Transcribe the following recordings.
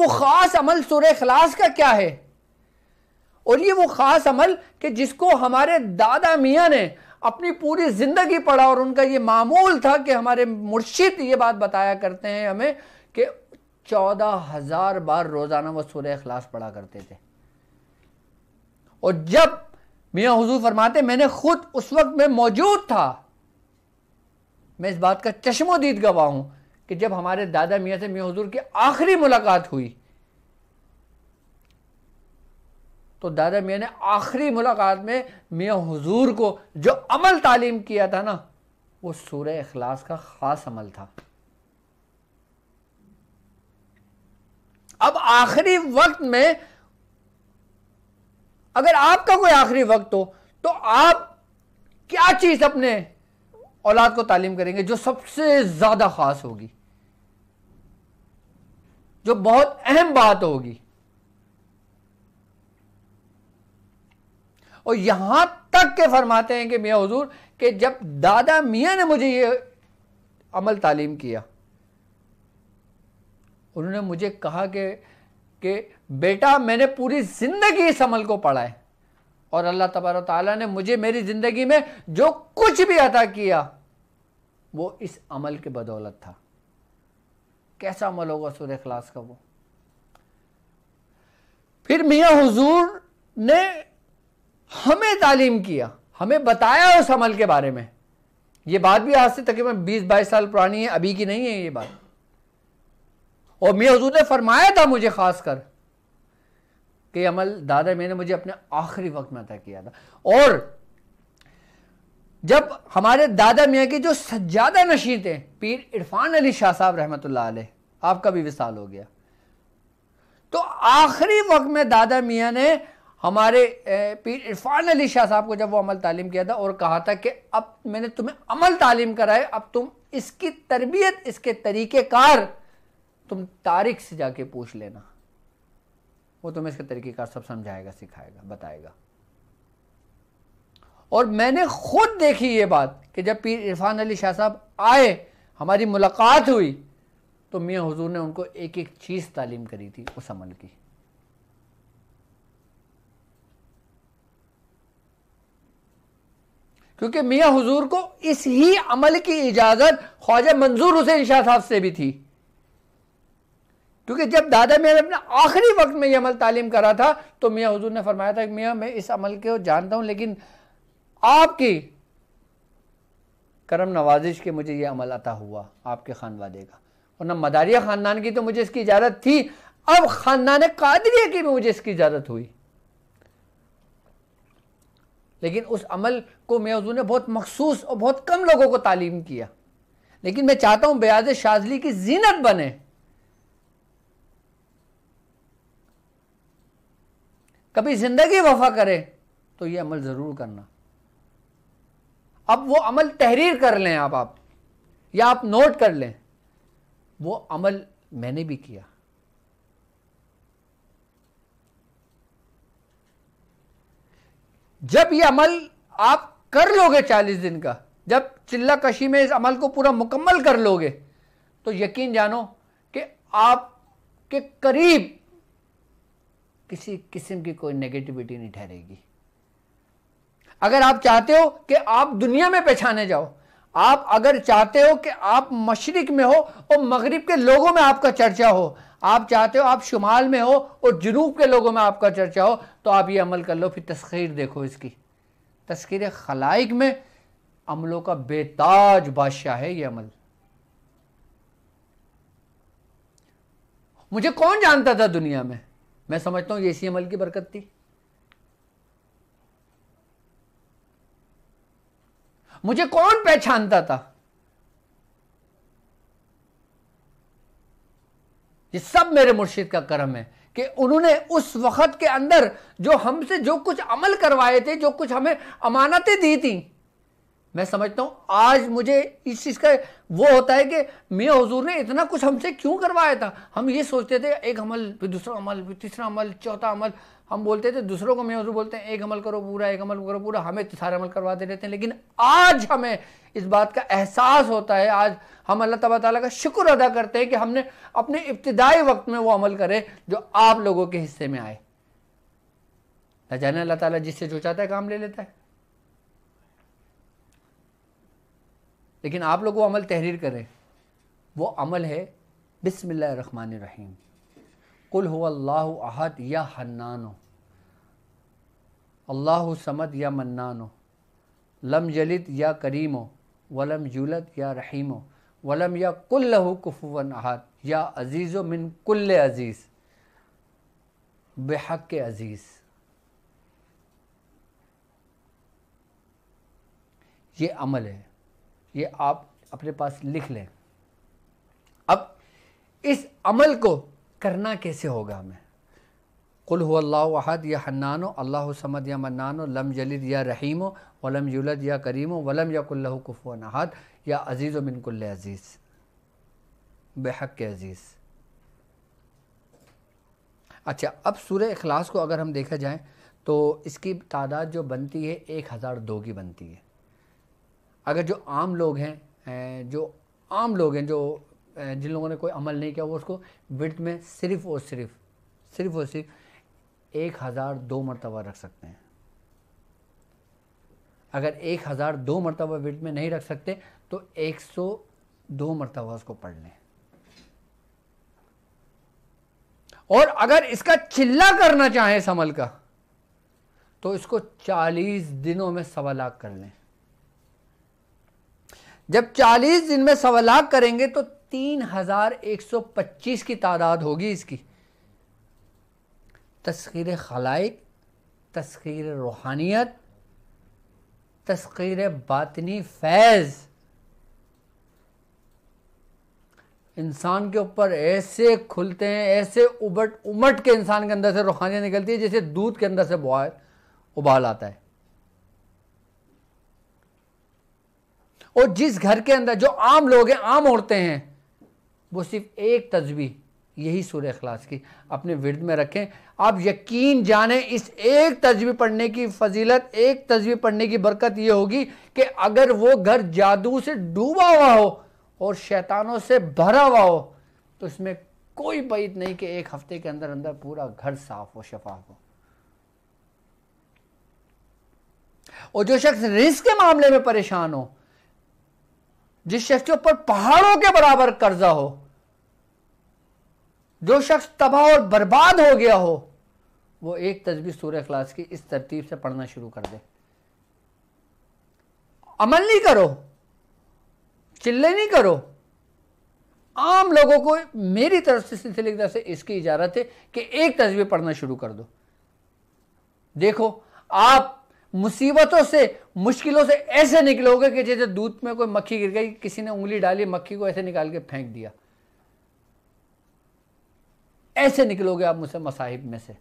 वो ख़ास अमल सूरह इखलास का क्या है? और ये वो ख़ास अमल कि जिसको हमारे दादा मियाँ ने अपनी पूरी ज़िंदगी पढ़ा, और उनका ये मामूल था कि हमारे मुर्शिद ये बात बताया करते हैं हमें कि 14,000 बार रोज़ाना वो सूरह इखलास पढ़ा करते थे। और जब मियाँ हुजूर फरमाते, मैंने खुद उस वक्त में मौजूद था, मैं इस बात का चश्मोदीद गवाह हूं कि जब हमारे दादा मियाँ से मियाँ हुजूर की आखिरी मुलाकात हुई, तो दादा मियाँ ने आखिरी मुलाकात में मियाँ हुजूर को जो अमल तालीम किया था ना, वो सूरह इखलास का खास अमल था। अब आखिरी वक्त में अगर आपका कोई आखिरी वक्त हो तो आप क्या चीज अपने औलाद को तालीम करेंगे जो सबसे ज्यादा खास होगी, जो बहुत अहम बात होगी? और यहां तक के फरमाते हैं कि मियाँ हुजूर कि जब दादा मियाँ ने मुझे ये अमल तालीम किया, उन्होंने मुझे कहा कि बेटा, मैंने पूरी जिंदगी इस अमल को पढ़ा है, और अल्लाह तबारक ताला ने मुझे मेरी जिंदगी में जो कुछ भी अता किया वो इस अमल के बदौलत था। कैसा अमल होगा सूरह इखलास का वो? फिर मियाँ हुजूर ने हमें तालीम किया, हमें बताया उस अमल के बारे में। ये बात भी आज से तकरीबन 20-22 साल पुरानी है, अभी की नहीं है ये बात। और मियाँ हुजूर ने फरमाया था मुझे खास कर कि अमल दादा मैंने मुझे अपने आखिरी वक्त में अता किया था। और जब हमारे दादा मियाँ की जो सज्जादा नशीं थे पीर इरफान अली शाह साहब रहमतुल्लाह अलैह, आपका भी विसाल हो गया, तो आखिरी वक्त में दादा मियाँ ने हमारे पीर इरफान अली शाह साहब को जब वो अमल तालीम किया था और कहा था कि अब मैंने तुम्हें अमल तालीम कराए, अब तुम इसकी तरबियत, इसके तरीक़ेकार तुम तारिक से जाके पूछ लेना, वो तुम्हें इसके तरीक़ेकार सब समझाएगा, सिखाएगा, बताएगा। और मैंने खुद देखी ये बात कि जब पीर इरफान अली शाह साहब आए, हमारी मुलाकात हुई, तो मियाँ हुजूर ने उनको एक एक चीज़ तालीम करी थी उस अमल की। क्योंकि मियाँ हुजूर को इस ही अमल की इजाज़त ख्वाजा मंजूर हुसैन शाह साहब से भी थी। क्योंकि जब दादा मियाँ ने अपने आखिरी वक्त में ये अमल तालीम करा था, तो मियाँ हुजूर ने फरमाया था कि मियाँ मैं इस अमल को जानता हूँ, लेकिन आपकी करम नवाजिश के मुझे ये अमल अता हुआ आपके खानवादे का, वरना मदारिया ख़ानदान की तो मुझे इसकी इजाज़त थी, अब ख़ानदान कादरिया की भी मुझे इसकी इजाज़त हुई। लेकिन उस अमल को मियाँ हुजूर ने बहुत मखसूस और बहुत कम लोगों को तालीम किया। लेकिन मैं चाहता हूँ बयाज़ शाज़ली की जीनत बने, कभी ज़िंदगी वफ़ा करे तो ये अमल ज़रूर करना। अब वो अमल तहरीर कर लें आप या आप नोट कर लें, वो अमल मैंने भी किया। जब ये अमल आप कर लोगे 40 दिन का, जब चिल्ला कशी में इस अमल को पूरा मुकम्मल कर लोगे, तो यकीन जानो कि आपके करीब किसी किस्म की कोई नेगेटिविटी नहीं ठहरेगी। अगर आप चाहते हो कि आप दुनिया में पहचाने जाओ, आप अगर चाहते हो कि आप मशरिक में हो और मगरिब के लोगों में आपका चर्चा हो, आप चाहते हो आप शुमाल में हो और जुनूब के लोगों में आपका चर्चा हो, तो आप ये अमल कर लो। फिर तस्खीर देखो इसकी, तस्खीर खलाइक में अमलों का बेताज बादशाह है ये अमल। मुझे कौन जानता था दुनिया में? मैं समझता हूं ये इसी अमल की बरकत थी। मुझे कौन पहचानता था? ये सब मेरे मुर्शिद का करम है कि उन्होंने उस वक्त के अंदर जो हमसे जो कुछ अमल करवाए थे, जो कुछ हमें अमानतें दी थी, मैं समझता हूं आज मुझे इस चीज का वो होता है कि मियां हुजूर ने इतना कुछ हमसे क्यों करवाया था। हम ये सोचते थे एक अमल फिर दूसरा अमल फिर तीसरा अमल चौथा अमल, हम बोलते थे दूसरों को, मियां हुजूर बोलते हैं एक अमल करो पूरा, एक अमल करो पूरा, हमें तो सारे अमल करवाते रहते हैं। लेकिन आज हमें इस बात का एहसास होता है, आज हम अल्लाह तबारक तआला का शुक्र अदा करते हैं कि हमने अपने इब्तिदाई वक्त में वो अमल करे जो आप लोगों के हिस्से में आए। न जाने अल्लाह ताला जिससे जो चाहता है काम ले लेता है, लेकिन आप लोग वो अमल तहरीर करें। वो अमल है बिस्मिल्लाहिर्रहमानिर्रहीम, कुल हुवल्लाहु अहद या हन्नानो, अल्लाहु समद या मन्नानो, लम यलिद या करीमो, वलम यूलद या रहीमो, वलम या कुल्लहु कुफुवन अहद, या अजीज़ो मिन कुल्ले अजीज़, बेहक के अजीज़। ये अमल है, ये आप अपने पास लिख लें। अब इस अमल को करना कैसे होगा हमें? कुल हुवल्लाहु अहद या हन्नानो, अल्लाहु समद या मन्नानो, लम यलिद या रहीमो, वलम यूलद या करीमो, वलम यकुल लहु कुफुवन अहद, या अजीज़ो मिन कुल्ले अजीज़, बेहक के अजीज़। अच्छा, अब सूरह इखलास को अगर हम देखा जाए तो इसकी तादाद जो बनती है 1002 की बनती है। अगर जो आम लोग हैं, जो जिन लोगों ने कोई अमल नहीं किया, वो उसको विर्द में सिर्फ़ और सिर्फ 1002 मरतबा रख सकते हैं। अगर 1002 मरतबा विर्द में नहीं रख सकते तो 102 मरतबा उसको पढ़ लें। और अगर इसका चिल्ला करना चाहें इस अमल का तो इसको 40 दिनों में 1.25 लाख कर लें। जब 40 दिन में 1.25 लाख करेंगे तो 3125 की तादाद होगी इसकी। तस्खीर खलाइक, तस्खीर रूहानियत, तस्खीर बातनी फैज़, इंसान के ऊपर ऐसे खुलते हैं, ऐसे उमट के इंसान के अंदर से रूहानियत निकलती है जैसे दूध के अंदर से उबाल आता है। और जिस घर के अंदर जो आम लोग हैं, आम औरतें हैं, वो सिर्फ एक तस्बीह, यही सूरह इखलास की अपने विर्द में रखें। आप यकीन जाने इस एक तस्बीह पढ़ने की फजीलत, एक तस्बीह पढ़ने की बरकत ये होगी कि अगर वो घर जादू से डूबा हुआ हो और शैतानों से भरा हुआ हो तो इसमें कोई बैत नहीं कि एक हफ्ते के अंदर अंदर पूरा घर साफ हो, शफाफ हो। और जो शख्स रिस्क के मामले में परेशान हो, जिस शख्स के ऊपर पहाड़ों के बराबर कर्जा हो, जो शख्स तबाह और बर्बाद हो गया हो, वो एक तस्बीह सूरह इखलास की इस तरतीब से पढ़ना शुरू कर दे। अमल नहीं करो, चिल्ले नहीं करो। आम लोगों को मेरी तरफ से, सिलसिले की तरफ से इसकी इजाजत है कि एक तस्बीह पढ़ना शुरू कर दो। देखो आप मुसीबतों से, मुश्किलों से ऐसे निकलोगे कि जैसे दूध में कोई मक्खी गिर गई, किसी ने उंगली डाली, मक्खी को ऐसे निकाल के फेंक दिया, ऐसे निकलोगे आप मुझसे मसाहिब में से।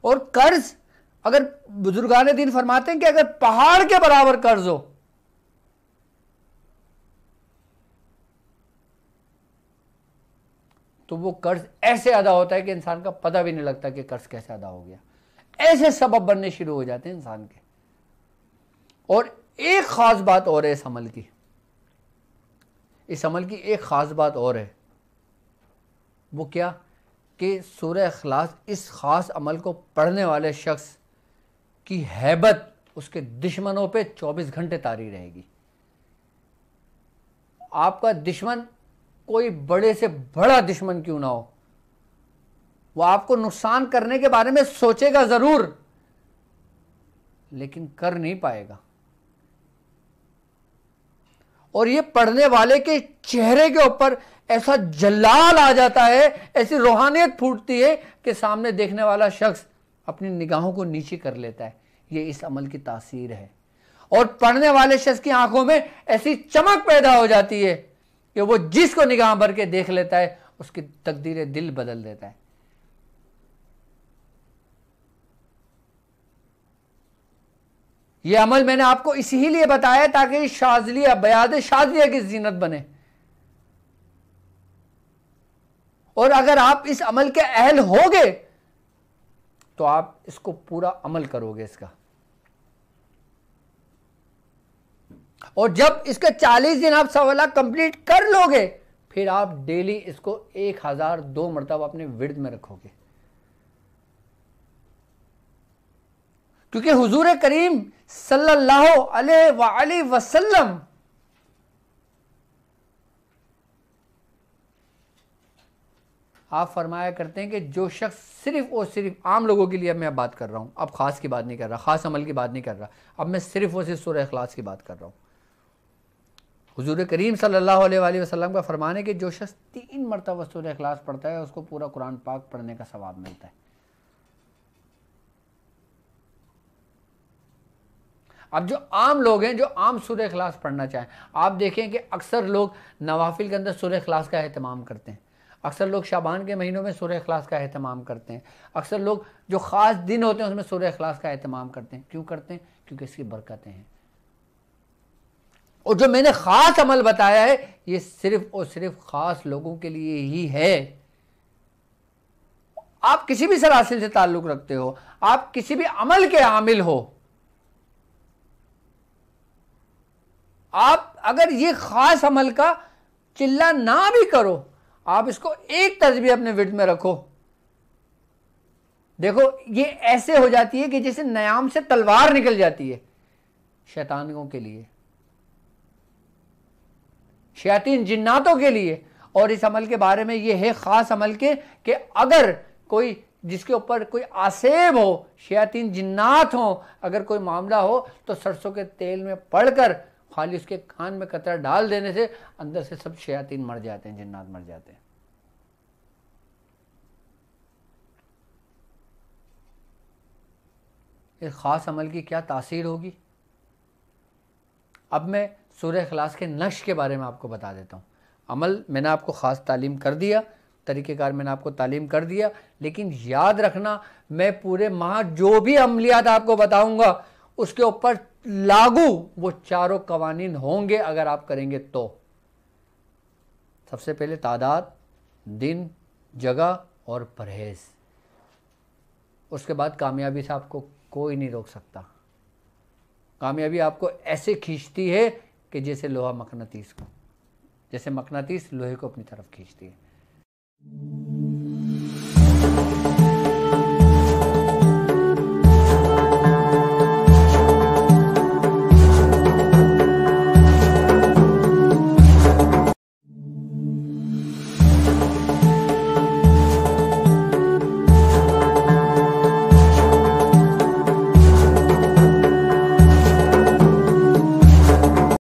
और कर्ज, अगर बुजुर्गान दीन फरमाते हैं कि अगर पहाड़ के बराबर कर्ज हो तो वो कर्ज ऐसे अदा होता है कि इंसान का पता भी नहीं लगता कि कर्ज कैसे अदा हो गया। ऐसे सबब बनने शुरू हो जाते हैं इंसान के। और एक खास बात और है इस अमल की, इस अमल की एक खास बात और है। वो क्या कि सूरह इखलास, इस खास अमल को पढ़ने वाले शख्स की हैबत उसके दुश्मनों पे 24 घंटे तारी रहेगी। आपका दुश्मन कोई बड़े से बड़ा दुश्मन क्यों ना हो, वो आपको नुकसान करने के बारे में सोचेगा जरूर, लेकिन कर नहीं पाएगा। और ये पढ़ने वाले के चेहरे के ऊपर ऐसा जलाल आ जाता है, ऐसी रूहानियत फूटती है कि सामने देखने वाला शख्स अपनी निगाहों को नीचे कर लेता है। ये इस अमल की तासीर है। और पढ़ने वाले शख्स की आंखों में ऐसी चमक पैदा हो जाती है कि वो जिसको निगाह भर के देख लेता है उसकी तकदीर दिल बदल देता है। ये अमल मैंने आपको इसीलिए बताया ताकि शाज़लिया, बयाद शाज़लिया की जीनत बने। और अगर आप इस अमल के अहल होगे तो आप इसको पूरा अमल करोगे इसका। और जब इसके 40 दिन आप सवाला कंप्लीट कर लोगे, फिर आप डेली इसको 1002 मरतबा अपने विर्द में रखोगे। क्योंकि हुजूर करीम सल्लल्लाहु अलैहि वसल्लम आप फरमाया करते हैं कि जो शख्स सिर्फ और सिर्फ आम लोगों के लिए, मैं बात कर रहा हूं, अब खास की बात नहीं कर रहा, खास अमल की बात नहीं कर रहा, अब मैं सिर्फ और सिर्फ सूरह इखलास की बात कर रहा हूं। हुजूर करीम सल्लल्लाहु अलैहि वसल्लम का फरमान है कि जो शख्स 3 मरतबा सूरह इखलास पढ़ता है उसको पूरा कुरान पाक पढ़ने का सवाब मिलता है। अब जो आम लोग हैं, जो आम सूरह इखलास पढ़ना चाहें, आप देखें कि अक्सर लोग नवाफिल के अंदर सूरह इखलास का एहतमाम करते हैं, अक्सर लोग शाबान के महीनों में सूरह इखलास का एहतमाम करते हैं, अक्सर लोग जो ख़ास दिन होते हैं उसमें सूरह इखलास का एहतमाम करते हैं। क्यों करते हैं? क्योंकि इसकी बरकतें हैं। और जो मैंने ख़ास अमल बताया है ये सिर्फ और सिर्फ ख़ास लोगों के लिए ही है। आप किसी भी सलासिल से ताल्लुक़ रखते हो, आप किसी भी अमल के आमिल हो, आप अगर ये ख़ास अमल का चिल्ला ना भी करो, आप इसको एक तस्बीह अपने विर्द में रखो। देखो ये ऐसे हो जाती है कि जैसे नयाम से तलवार निकल जाती है शैतानियों के लिए, शैतान जिन्नातों के लिए। और इस अमल के बारे में ये है ख़ास अमल के कि अगर कोई जिसके ऊपर कोई आसेब हो, शैतान जिन्नात हो, अगर कोई मामला हो तो सरसों के तेल में पड़कर खाली उसके कान में कतरा डाल देने से अंदर से सब शैतान मर जाते हैं, जिन्नात मर जाते हैं। इस ख़ास अमल की क्या तासीर होगी। अब मैं सूरह इखलास के नक्श के बारे में आपको बता देता हूँ। अमल मैंने आपको ख़ास तालीम कर दिया, तरीक़ेकार मैंने आपको तालीम कर दिया, लेकिन याद रखना मैं पूरे माह जो भी अमलियात आपको बताऊँगा उसके ऊपर लागू वो चारों कवानीन होंगे अगर आप करेंगे तो। सबसे पहले तादाद, दिन, जगह और परहेज़। उसके बाद कामयाबी से आपको कोई नहीं रोक सकता। कामयाबी आपको ऐसे खींचती है कि जैसे लोहा मकनातीस को, जैसे मकनातीस लोहे को अपनी तरफ खींचती है।